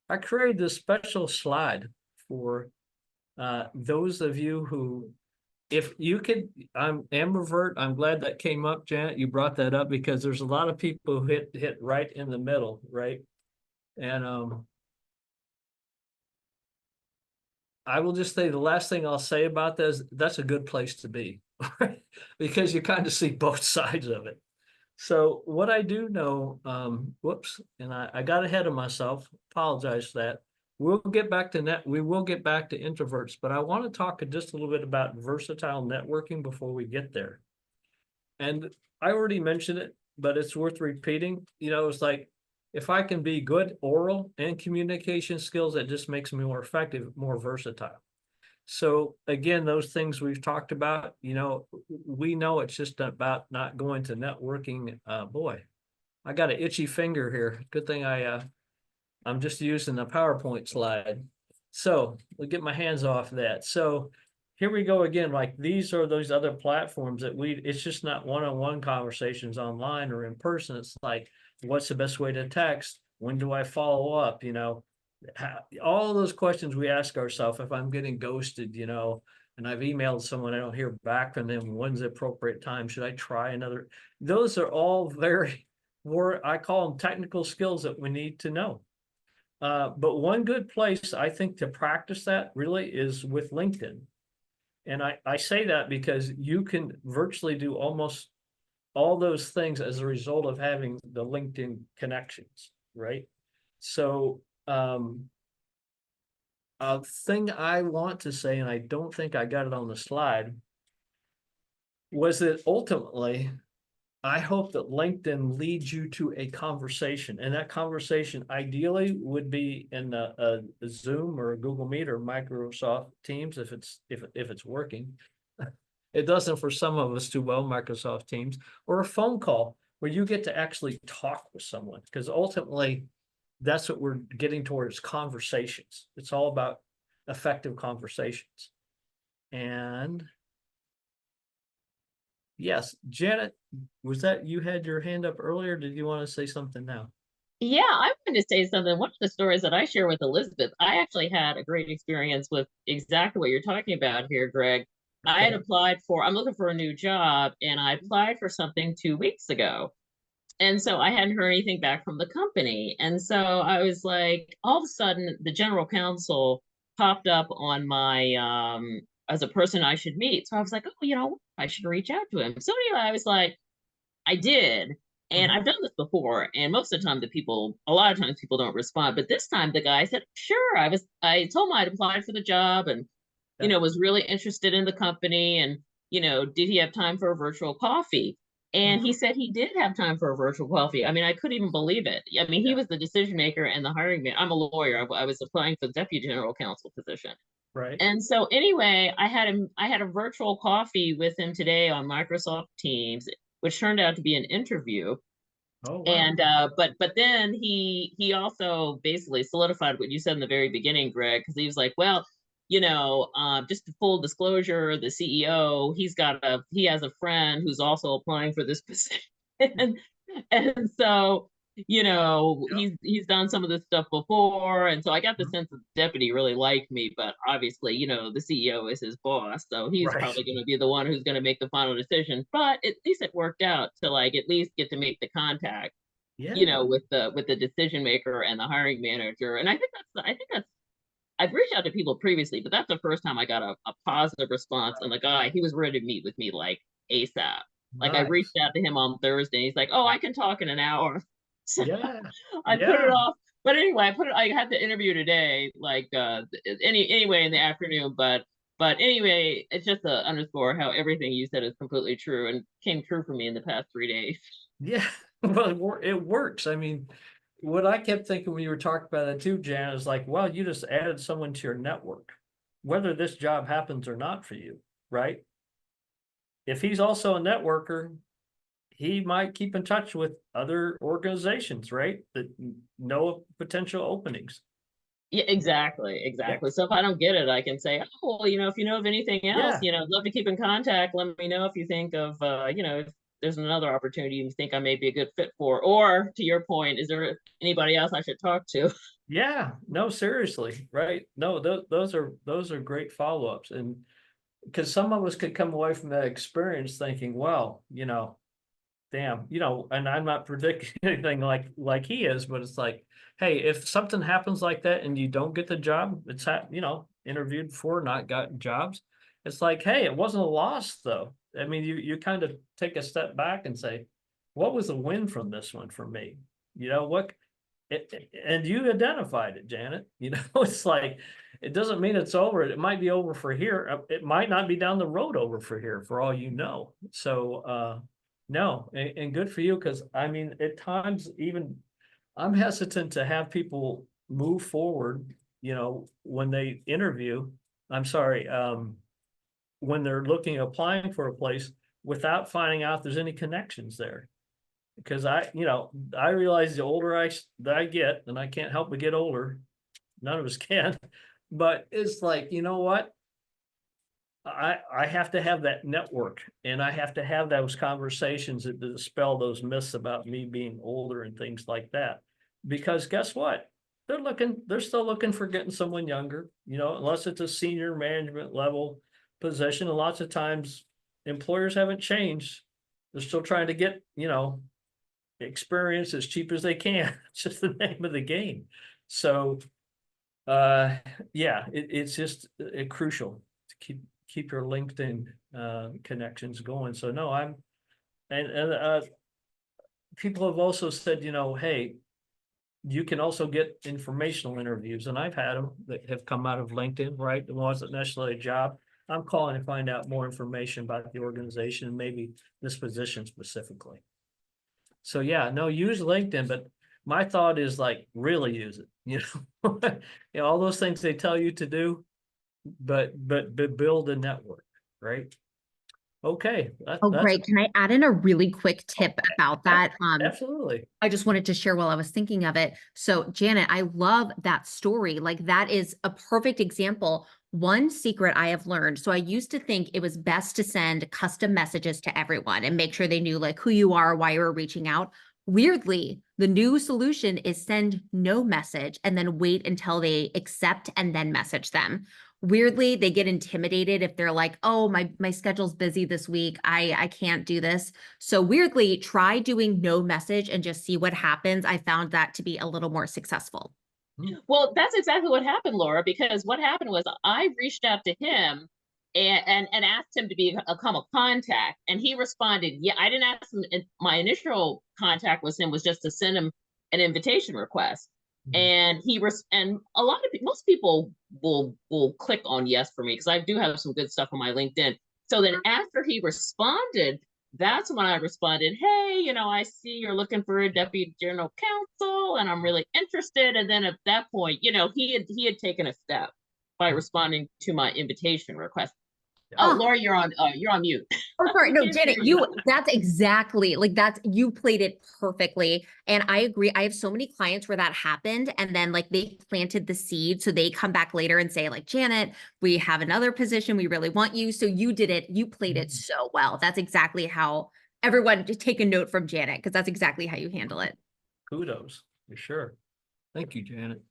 I created this special slide for those of you who, if you could, I'm ambivert. I'm glad that came up, Janet. You brought that up because there's a lot of people who hit right in the middle, right? And I will just say the last thing I'll say about this, that's a good place to be, right? Because you kind of see both sides of it. So what I do know, whoops, and I got ahead of myself, apologize for that. We will get back to introverts, but I want to talk just a little bit about versatile networking before we get there. And I already mentioned it, but it's worth repeating. You know, it's like, if I can be good oral and communication skills, that just makes me more effective, more versatile. So again, those things we've talked about, you know, we know it's just about not going to networking. Boy, I got an itchy finger here. Good thing I'm just using the PowerPoint slide. So we'll get my hands off that. So here we go again. Like these are those other platforms that it's just not one-on-one conversations online or in person. It's like, what's the best way to text? When do I follow up? You know, all those questions we ask ourselves. If I'm getting ghosted, you know, and I've emailed someone, I don't hear back from them, when's the appropriate time? Should I try another? Those are all very, I call them technical skills that we need to know. But one good place I think to practice that really is with LinkedIn. And I say that because you can virtually do almost all those things as a result of having the LinkedIn connections, right? So a thing I want to say, and I don't think I got it on the slide, was that ultimately, I hope that LinkedIn leads you to a conversation, and that conversation ideally would be in a Zoom or a Google Meet or Microsoft Teams if it's working. It doesn't for some of us too well, Microsoft Teams, or a phone call where you get to actually talk with someone, because ultimately that's what we're getting towards, conversations. It's all about effective conversations. And yes, Janet, was that you had your hand up earlier? Did you want to say something now? Yeah, I wanted to say something. One of the stories that I share with Elizabeth, I actually had a great experience with exactly what you're talking about here, Greg. I had Okay. applied for, I'm looking for a new job, and I applied for something 2 weeks ago. And so I hadn't heard anything back from the company. And so I was like, all of a sudden, the general counsel popped up on my, as a person I should meet. So I was like, oh, I should reach out to him. So anyway, I was like, I did. And Mhm. I've done this before. And most of the time, a lot of times people don't respond. But this time the guy said, sure. I told him I'd applied for the job and, Yeah. was really interested in the company. And, did he have time for a virtual coffee? And he Mhm. said he did have time for a virtual coffee. I mean, I couldn't even believe it. I mean, he Yeah. was the decision maker and the hiring man. I'm a lawyer. I was applying for the deputy general counsel position. Right. And so anyway, I had a virtual coffee with him today on Microsoft Teams, which turned out to be an interview. Oh, wow. And but then he also basically solidified what you said in the very beginning, Greg, because he was like, well, just to full disclosure, the CEO, he has a friend who's also applying for this position. And so, Yeah. he's done some of this stuff before. And so I got the Mhm. sense that the deputy really liked me, but obviously, the CEO is his boss. So he's Right. probably going to be the one who's going to make the final decision. But at least it worked out to like at least get to make the contact, Yeah. with the decision maker and the hiring manager. And I think that's I've reached out to people previously, but that's the first time I got a positive response. And the guy, he was ready to meet with me like ASAP. Like I reached Nice. out to him on Thursday. He's like, "Oh, I can talk in an hour." So Yeah. I put it Yeah. off. But anyway, I had the interview today, like anyway in the afternoon. But anyway, it's just to underscore how everything you said is completely true and came true for me in the past 3 days. Yeah. Well, it works. I mean, what I kept thinking when you were talking about that too, Jan, is like, well, you just added someone to your network, whether this job happens or not for you, right? If he's also a networker, he might keep in touch with other organizations, right? That know potential openings. Yeah, exactly, Yeah. exactly. So if I don't get it, I can say, oh, well, if you know of anything else, Yeah. I'd love to keep in contact. Let me know if you think of, there's another opportunity you think I may be a good fit for? Or to your point, is there anybody else I should talk to? Yeah, no, seriously, right? No, those are great follow-ups, and because some of us could come away from that experience thinking, well, damn, and I'm not predicting anything like he is, but it's like, hey, if something happens like that and you don't get the job, interviewed before, not gotten jobs. It's like, hey, it wasn't a loss though. I mean, you kind of take a step back and say, what was the win from this one for me? What and you identified it, Janet. It's like it doesn't mean it's over. It might be over for here. It might not be down the road over for here for all you know. So no, and good for you, because I mean, at times even I'm hesitant to have people move forward, when they interview. I'm sorry, when they're applying for a place without finding out there's any connections there. Because I realize the older that I get, and I can't help but get older, none of us can, but it's like, you know what? I have to have that network, and I have to have those conversations that dispel those myths about me being older and things like that. Because guess what? They're still looking for getting someone younger, unless it's a senior management level position. And lots of times employers haven't changed. They're still trying to get, experience as cheap as they can. It's just the name of the game. So yeah, it's just crucial to keep your LinkedIn connections going. So no, and people have also said, hey, you can also get informational interviews, and I've had them that have come out of LinkedIn, right? The ones that necessarily a job. I'm calling to find out more information about the organization and maybe this position specifically. So yeah, no, use LinkedIn, but my thought is like really use it. All those things they tell you to do, but build a network, right? Okay, Oh, that's great. Can I add in a really quick tip about that? absolutely. I just wanted to share while I was thinking of it. So Janet, I love that story. Like that is a perfect example. One secret I have learned. So I used to think it was best to send custom messages to everyone and make sure they knew like who you are, why you were reaching out. Weirdly, the new solution is send no message and then wait until they accept and then message them. Weirdly, they get intimidated if they're like, oh, my schedule's busy this week. I can't do this. So weirdly, try doing no message and just see what happens. I found that to be a little more successful. Well, that's exactly what happened, Laura, because what happened was I reached out to him and asked him to become a contact. And he responded, yeah, I didn't ask him. My initial contact with him was just to send him an invitation request. And and a lot of most people will click on yes for me because I do have some good stuff on my LinkedIn. So then after he responded, that's when I responded, hey, I see you're looking for a deputy general counsel and I'm really interested. And then at that point, he had taken a step by responding to my invitation request. Oh, Laura, you're on mute. Oh, sorry. No, Janet, that's exactly you played it perfectly. And I agree. I have so many clients where that happened. And then like they planted the seed. So they come back later and say like, Janet, we have another position. We really want you. So you did it. You played it so well. That's exactly how everyone just take a note from Janet, because that's exactly how you handle it. Kudos, for sure. Thank you, Janet.